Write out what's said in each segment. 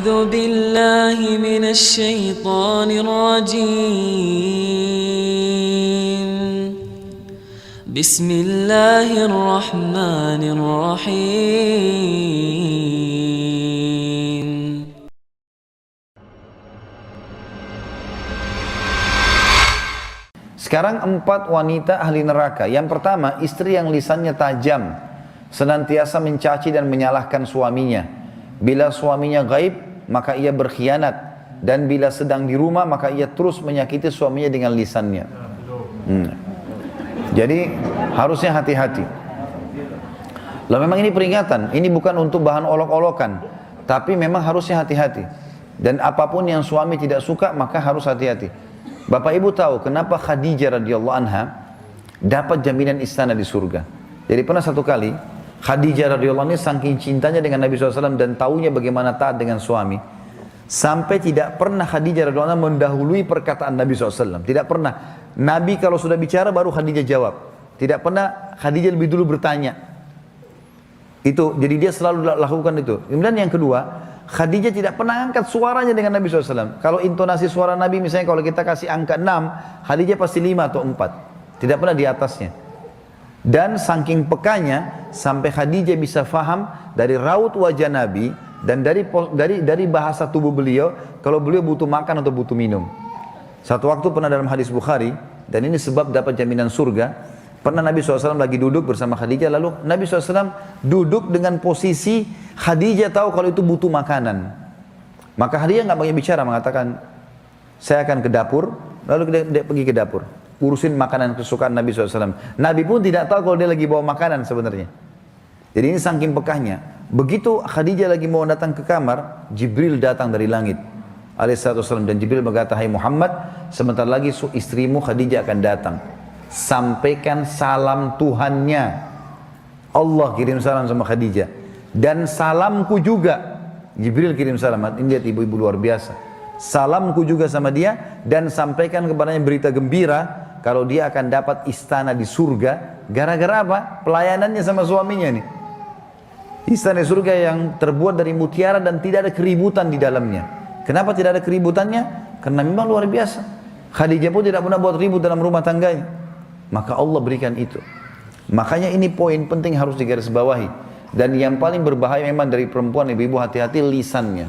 أعوذ بالله من الشيطان الرجيم بسم الله الرحمن الرحيم. Sekarang 4 wanita ahli neraka. Yang pertama, istri yang lisannya tajam, senantiasa mencaci dan menyalahkan suaminya. Bila suaminya gaib, maka ia berkhianat. Dan bila sedang di rumah, maka ia terus menyakiti suaminya dengan lisannya. Jadi harusnya hati-hati. Lalu memang ini peringatan, ini bukan untuk bahan olok-olokan, tapi memang harusnya hati-hati. Dan apapun yang suami tidak suka, maka harus hati-hati. Bapak Ibu tahu kenapa Khadijah radhiyallahu anha dapat jaminan istana di surga. Jadi pernah satu kali Khadijah radhiyallahu anha saking cintanya dengan Nabi SAW dan taunya bagaimana taat dengan suami, sampai tidak pernah Khadijah radhiyallahu anha mendahului perkataan Nabi SAW. Tidak pernah. Nabi kalau sudah bicara baru Khadijah jawab. Tidak pernah Khadijah lebih dulu bertanya. Itu, jadi dia selalu lakukan itu. Kemudian yang kedua, Khadijah tidak pernah angkat suaranya dengan Nabi SAW. Kalau intonasi suara Nabi misalnya kalau kita kasih angka 6, Khadijah pasti 5 atau 4. Tidak pernah di atasnya. Dan saking pekanya sampai Khadijah bisa faham dari raut wajah Nabi dan dari bahasa tubuh beliau kalau beliau butuh makan atau butuh minum. Satu waktu pernah dalam hadis Bukhari, dan ini sebab dapat jaminan surga, pernah Nabi SAW lagi duduk bersama Khadijah, lalu Nabi SAW duduk dengan posisi Khadijah tahu kalau itu butuh makanan. Maka Khadijah nggak banyak bicara, mengatakan saya akan ke dapur, lalu dia pergi ke dapur urusin makanan kesukaan Nabi SAW. Nabi pun tidak tahu kalau dia lagi bawa makanan sebenarnya. Jadi ini saking pekahnya. Begitu Khadijah lagi mau datang ke kamar, Jibril datang dari langit alaihissalam, dan Jibril berkata, hai Muhammad, sebentar lagi istrimu Khadijah akan datang. Sampaikan salam Tuhannya. Allah kirim salam sama Khadijah. Dan salamku juga. Jibril kirim salam. Ini lihat ibu-ibu luar biasa. Salamku juga sama dia, dan sampaikan kepadanya berita gembira kalau dia akan dapat istana di surga. Gara-gara apa? Pelayanannya sama suaminya nih. Istana di surga yang terbuat dari mutiara dan tidak ada keributan di dalamnya. Kenapa tidak ada keributannya? Karena memang luar biasa. Khadijah pun tidak pernah buat ribut dalam rumah tangganya. Maka Allah berikan itu. Makanya ini poin penting harus digarisbawahi. Dan yang paling berbahaya memang dari perempuan, ibu-ibu hati-hati lisannya.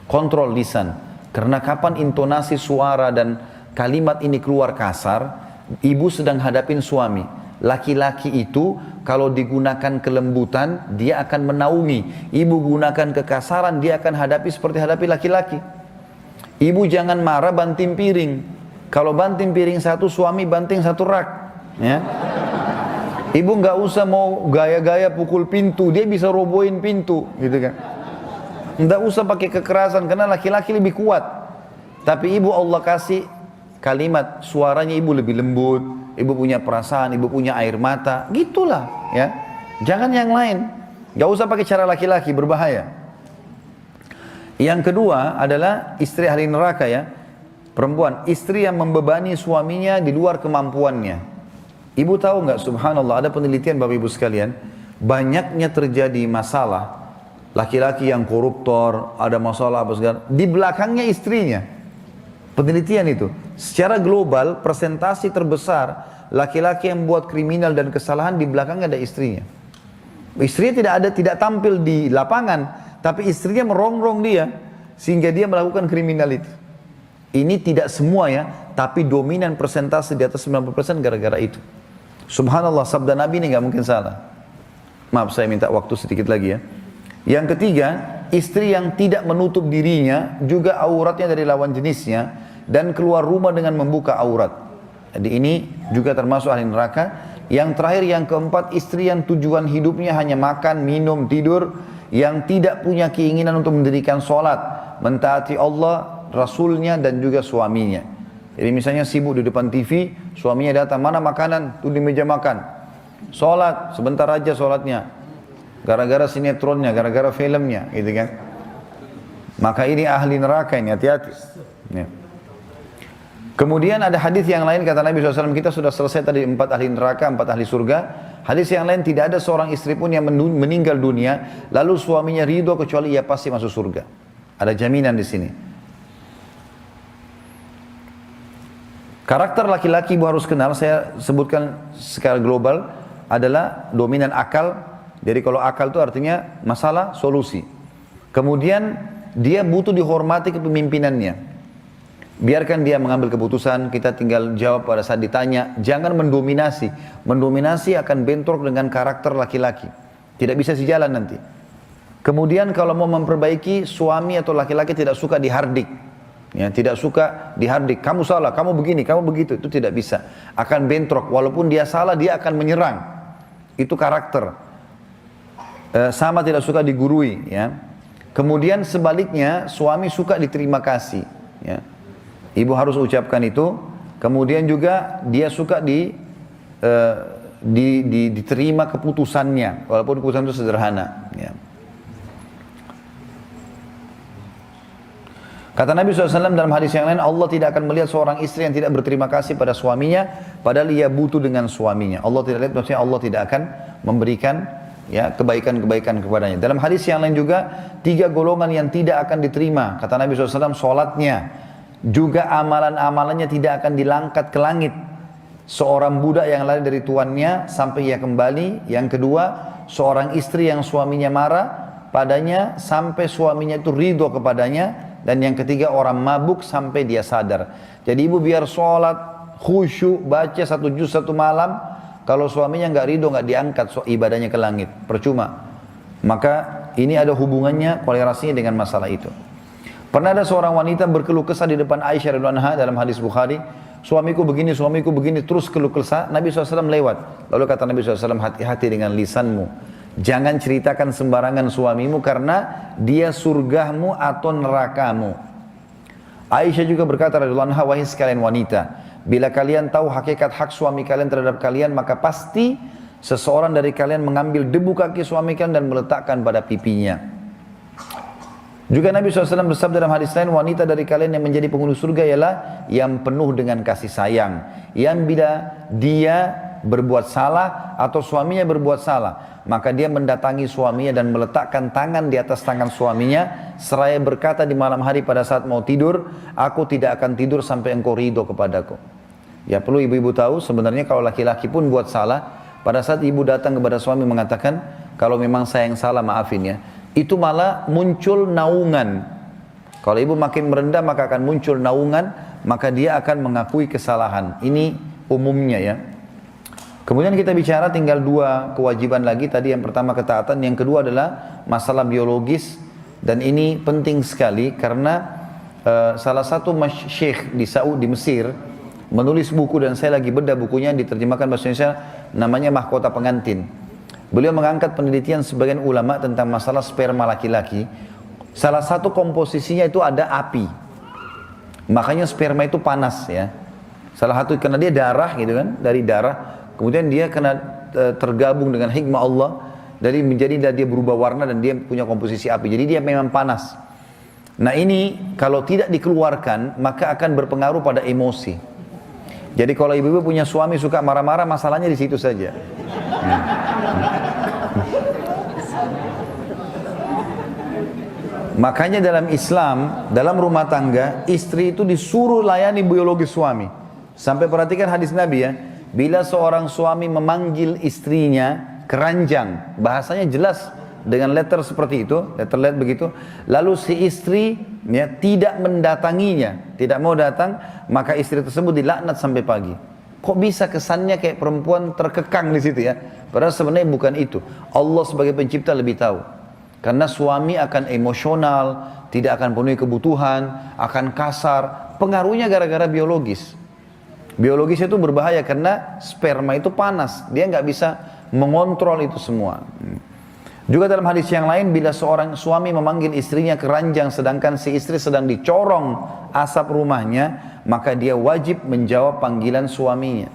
Kontrol lisan. Karena kapan intonasi suara dan kalimat ini keluar kasar, ibu sedang hadapin suami. Laki-laki itu kalau digunakan kelembutan, dia akan menaungi. Ibu gunakan kekasaran, dia akan hadapi seperti hadapi laki-laki. Ibu jangan marah banting piring. Kalau banting piring satu, suami banting satu rak. Ya. Ibu nggak usah mau gaya-gaya pukul pintu, dia bisa robohin pintu, gitu kan. Nggak usah pakai kekerasan karena laki-laki lebih kuat. Tapi ibu Allah kasih kalimat, suaranya ibu lebih lembut, ibu punya perasaan, ibu punya air mata, gitulah ya. Jangan yang lain. Nggak usah pakai cara laki-laki, berbahaya. Yang kedua adalah istri ahli neraka ya. Perempuan, istri yang membebani suaminya di luar kemampuannya. Ibu tahu nggak, subhanallah, ada penelitian Bapak Ibu sekalian, banyaknya terjadi masalah laki-laki yang koruptor, ada masalah apa segala, di belakangnya istrinya. Penelitian itu, secara global persentasi terbesar laki-laki yang buat kriminal dan kesalahan di belakangnya ada istrinya. Istrinya tidak tampil di lapangan, tapi istrinya merongrong dia sehingga dia melakukan kriminal itu. Ini tidak semua ya, tapi dominan persentase di atas 90% gara-gara itu. Subhanallah, sabda Nabi ini nggak mungkin salah. Maaf, saya minta waktu sedikit lagi ya. Yang ketiga, istri yang tidak menutup dirinya, juga auratnya dari lawan jenisnya, dan keluar rumah dengan membuka aurat. Jadi ini juga termasuk ahli neraka. Yang terakhir, yang keempat, istri yang tujuan hidupnya hanya makan, minum, tidur, yang tidak punya keinginan untuk mendirikan sholat, mentaati Allah, Rasulnya, dan juga suaminya. Jadi misalnya sibuk di depan TV, suaminya datang, mana makanan? Tuh di meja makan. Sholat, sebentar aja sholatnya. Gara-gara sinetronnya, gara-gara filmnya, gitu kan. Maka ini ahli neraka ini, hati-hati. Ya. Kemudian ada hadis yang lain, kata Nabi SAW, kita sudah selesai tadi 4 ahli neraka, 4 ahli surga. Hadis yang lain, tidak ada seorang istri pun yang meninggal dunia, lalu suaminya ridho kecuali ia pasti masuk surga. Ada jaminan di sini. Karakter laki-laki ibu harus kenal, saya sebutkan secara global, adalah dominan akal. Jadi kalau akal itu artinya masalah, solusi. Kemudian dia butuh dihormati kepemimpinannya. Biarkan dia mengambil keputusan, kita tinggal jawab pada saat ditanya. Jangan mendominasi. Mendominasi akan bentrok dengan karakter laki-laki. Tidak bisa sejalan nanti. Kemudian kalau mau memperbaiki, suami atau laki-laki tidak suka dihardik. Ya, tidak suka dihardik, kamu salah, kamu begini, kamu begitu, itu tidak bisa. Akan bentrok, walaupun dia salah, dia akan menyerang. Itu karakter. Sama tidak suka digurui. Ya. Kemudian sebaliknya, suami suka diterima kasih. Ya. Ibu harus ucapkan itu. Kemudian juga dia suka diterima keputusannya, walaupun keputusan itu sederhana. Ya. Kata Nabi SAW dalam hadis yang lain, Allah tidak akan melihat seorang istri yang tidak berterima kasih pada suaminya, padahal ia butuh dengan suaminya. Allah tidak lihat, maksudnya Allah tidak akan memberikan ya kebaikan-kebaikan kepadanya. Dalam hadis yang lain juga, 3 golongan yang tidak akan diterima. Kata Nabi SAW, sholatnya, juga amalan-amalannya tidak akan dilangkat ke langit. Seorang budak yang lari dari tuannya sampai ia kembali. Yang kedua, seorang istri yang suaminya marah padanya sampai suaminya itu ridho kepadanya. Dan yang ketiga, orang mabuk sampai dia sadar. Jadi ibu biar sholat, khusyuk, baca 1 juz 1 malam, kalau suaminya nggak ridho, nggak diangkat ibadahnya ke langit, percuma. Maka ini ada hubungannya, korelasinya dengan masalah itu. Pernah ada seorang wanita berkeluh kesah di depan Aisyah radhiyallahu anha dalam hadis Bukhari, suamiku begini, terus keluh kesah. Nabi SAW lewat. Lalu kata Nabi SAW, hati-hati dengan lisanmu. Jangan ceritakan sembarangan suamimu karena dia surgamu atau nerakamu. Aisyah juga berkata radhiyallahu anha, wahai sekalian wanita, bila kalian tahu hakikat hak suami kalian terhadap kalian, maka pasti seseorang dari kalian mengambil debu kaki suami kalian dan meletakkan pada pipinya. Juga Nabi SAW bersabda dalam hadis lain, wanita dari kalian yang menjadi penghuni surga ialah yang penuh dengan kasih sayang, yang bila dia berbuat salah atau suaminya berbuat salah, maka dia mendatangi suaminya dan meletakkan tangan di atas tangan suaminya seraya berkata di malam hari pada saat mau tidur, aku tidak akan tidur sampai engkau ridho kepadaku. Ya, perlu ibu-ibu tahu, sebenarnya kalau laki-laki pun buat salah, pada saat ibu datang kepada suami mengatakan, kalau memang saya yang salah maafin ya, itu malah muncul naungan. Kalau ibu makin merendah maka akan muncul naungan, maka dia akan mengakui kesalahan. Ini umumnya ya. Kemudian kita bicara tinggal 2 kewajiban lagi. Tadi yang pertama ketaatan, yang kedua adalah masalah biologis. Dan ini penting sekali karena salah satu syekh di Saudi, di Mesir, menulis buku dan saya lagi bedah bukunya, diterjemahkan bahasa Indonesia, namanya Mahkota Pengantin. Beliau mengangkat penelitian sebagian ulama tentang masalah sperma laki-laki. Salah satu komposisinya itu ada api. Makanya sperma itu panas ya. Salah satu karena dia darah gitu kan, dari darah. Kemudian dia kena tergabung dengan hikmah Allah, dari menjadi dia berubah warna dan dia punya komposisi api. Jadi dia memang panas. Nah ini kalau tidak dikeluarkan maka akan berpengaruh pada emosi. Jadi kalau ibu-ibu punya suami suka marah-marah, masalahnya di situ saja. Makanya dalam Islam, dalam rumah tangga, istri itu disuruh layani biologi suami. Sampai perhatikan hadis Nabi ya. Bila seorang suami memanggil istrinya keranjang, bahasanya jelas dengan letter seperti itu, letter begitu, lalu si istri ya, tidak mendatanginya, tidak mau datang, maka istri tersebut dilaknat sampai pagi. Kok bisa kesannya kayak perempuan terkekang di situ ya? Padahal sebenarnya bukan itu. Allah sebagai pencipta lebih tahu. Karena suami akan emosional, tidak akan penuhi kebutuhan, akan kasar, pengaruhnya gara-gara biologis. Biologis itu berbahaya karena sperma itu panas, dia nggak bisa mengontrol itu semua. Juga dalam hadis yang lain, bila seorang suami memanggil istrinya keranjang sedangkan si istri sedang dicorong asap rumahnya, maka dia wajib menjawab panggilan suaminya.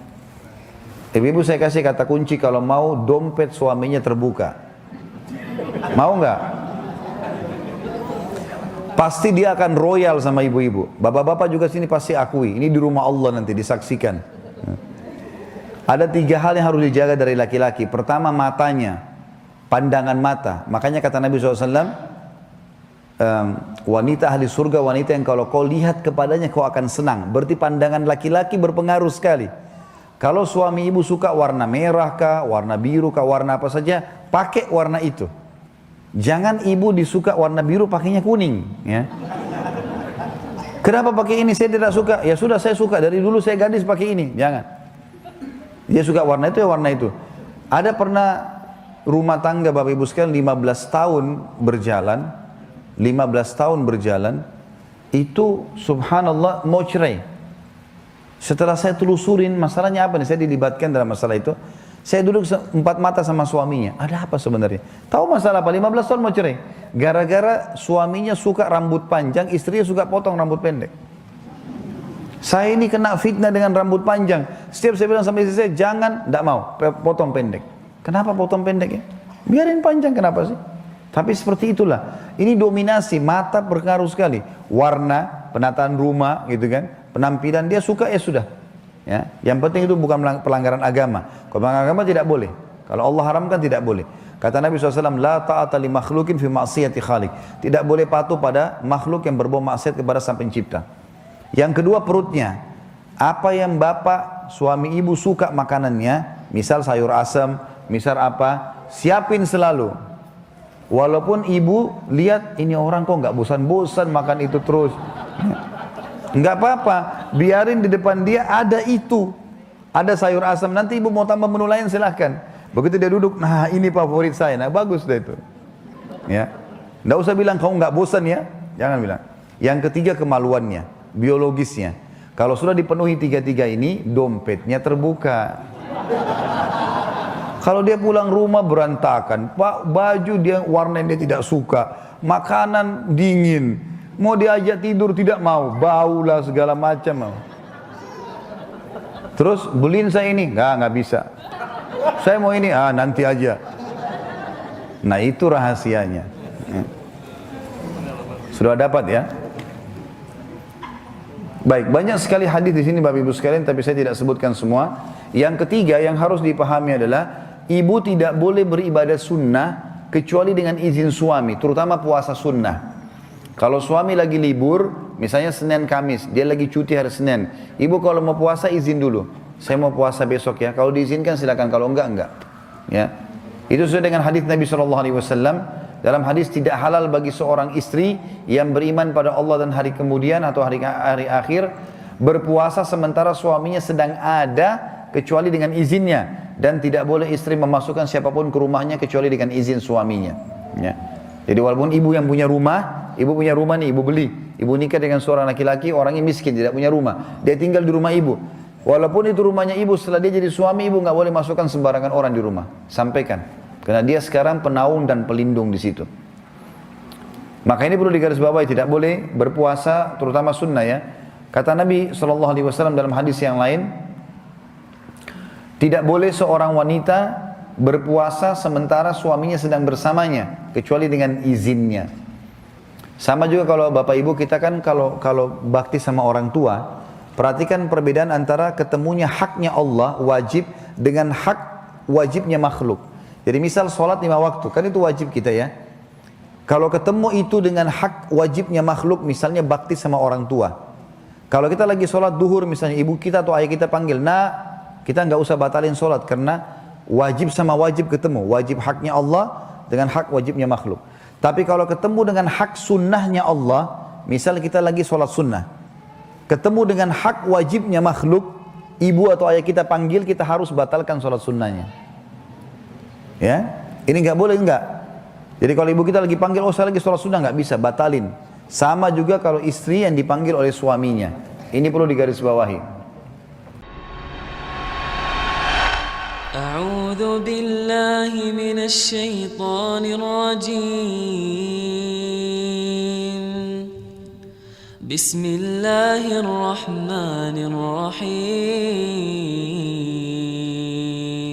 Ibu-ibu saya kasih kata kunci, kalau mau dompet suaminya terbuka. Mau nggak? Pasti dia akan royal sama ibu-ibu. Bapak-bapak juga sini pasti akui. Ini di rumah Allah nanti disaksikan. Ada 3 hal yang harus dijaga dari laki-laki. Pertama matanya, pandangan mata. Makanya kata Nabi SAW, wanita ahli surga, wanita yang kalau kau lihat kepadanya kau akan senang. Berarti pandangan laki-laki berpengaruh sekali. Kalau suami ibu suka warna merah kah, warna biru kah, warna apa saja, pakai warna itu. Jangan ibu disuka warna biru pakainya kuning, ya. Kenapa pakai ini? Saya tidak suka. Ya sudah, saya suka dari dulu, saya gadis pakai ini. Jangan. Dia suka warna itu, ya warna itu. Ada pernah rumah tangga Bapak Ibu sekalian 15 tahun berjalan, 15 tahun berjalan, itu subhanallah mau cerai. Setelah saya telusurin masalahnya apa nih, saya dilibatkan dalam masalah itu. Saya duduk empat mata sama suaminya. Ada apa sebenarnya? Tahu masalah apa? 15 tahun mau cerai. Gara-gara suaminya suka rambut panjang, istrinya suka potong rambut pendek. Saya ini kena fitnah dengan rambut panjang. Setiap saya bilang sama istri saya, jangan, tidak mau, potong pendek. Kenapa potong pendek ya? Biarin panjang, kenapa sih? Tapi seperti itulah. Ini dominasi, mata berpengaruh sekali. Warna, penataan rumah gitu kan. Penampilan dia suka ya sudah. Ya, yang penting itu bukan pelanggaran agama. Kalau pelanggaran agama tidak boleh. Kalau Allah haramkan tidak boleh. Kata Nabi SAW, la ta'ata li makhlukin fi ma'siyati khaliq. Tidak boleh patuh pada makhluk yang berbuat maksiat kepada sang pencipta. Yang kedua perutnya. Apa yang bapak, suami ibu suka makanannya, misal sayur asam, misal apa, siapin selalu. Walaupun ibu lihat ini orang kok nggak bosan-bosan makan itu terus. Nggak apa-apa, biarin di depan dia ada itu. Ada sayur asam, nanti ibu mau tambah menu lain silahkan. Begitu dia duduk, nah ini favorit saya, nah bagus deh itu. Ya, nggak usah bilang kamu nggak bosan ya, jangan bilang. Yang ketiga kemaluannya, biologisnya. Kalau sudah dipenuhi tiga-tiga ini, dompetnya terbuka. Kalau dia pulang rumah berantakan, baju dia warna yang dia tidak suka, makanan dingin, mau diajak tidur tidak mau, bau lah segala macam. Terus beliin saya ini, nggak bisa. Saya mau ini, nanti aja. Nah itu rahasianya. Sudah dapat ya? Baik, banyak sekali hadis di sini Bapak Ibu sekalian, tapi saya tidak sebutkan semua. Yang ketiga yang harus dipahami adalah ibu tidak boleh beribadah sunnah kecuali dengan izin suami, terutama puasa sunnah. Kalau suami lagi libur, misalnya Senin Kamis, dia lagi cuti hari Senin, ibu kalau mau puasa izin dulu. Saya mau puasa besok ya. Kalau diizinkan silakan, kalau enggak. Ya, itu sesuai dengan hadis Nabi SAW. Dalam hadis tidak halal bagi seorang istri yang beriman pada Allah dan hari kemudian atau hari akhir berpuasa sementara suaminya sedang ada kecuali dengan izinnya, dan tidak boleh istri memasukkan siapapun ke rumahnya kecuali dengan izin suaminya. Ya. Jadi walaupun ibu yang punya rumah, ibu punya rumah nih, ibu beli, ibu nikah dengan seorang laki-laki, orangnya miskin, tidak punya rumah, dia tinggal di rumah ibu. Walaupun itu rumahnya ibu, setelah dia jadi suami, ibu nggak boleh masukkan sembarangan orang di rumah. Sampaikan, karena dia sekarang penaung dan pelindung di situ. Maka ini perlu digarisbawahi, tidak boleh berpuasa, terutama sunnah ya. Kata Nabi SAW dalam hadis yang lain, tidak boleh seorang wanita berpuasa sementara suaminya sedang bersamanya, kecuali dengan izinnya. Sama juga kalau bapak ibu kita kan kalau bakti sama orang tua, perhatikan perbedaan antara ketemunya haknya Allah wajib dengan hak wajibnya makhluk. Jadi misal sholat 5 waktu, kan itu wajib kita ya. Kalau ketemu itu dengan hak wajibnya makhluk, misalnya bakti sama orang tua. Kalau kita lagi sholat duhur misalnya, ibu kita atau ayah kita panggil, nah kita nggak usah batalin sholat, karena wajib sama wajib ketemu. Wajib haknya Allah dengan hak wajibnya makhluk. Tapi kalau ketemu dengan hak sunnahnya Allah, misal kita lagi sholat sunnah, ketemu dengan hak wajibnya makhluk, ibu atau ayah kita panggil, kita harus batalkan sholat sunnahnya. Ya, ini nggak boleh enggak. Jadi kalau ibu kita lagi panggil, oh saya lagi sholat sunnah, nggak bisa, batalin. Sama juga kalau istri yang dipanggil oleh suaminya. Ini perlu digarisbawahi. A'udzu billahi minasy syaithanir rajim. Bismillahirrahmanirrahim.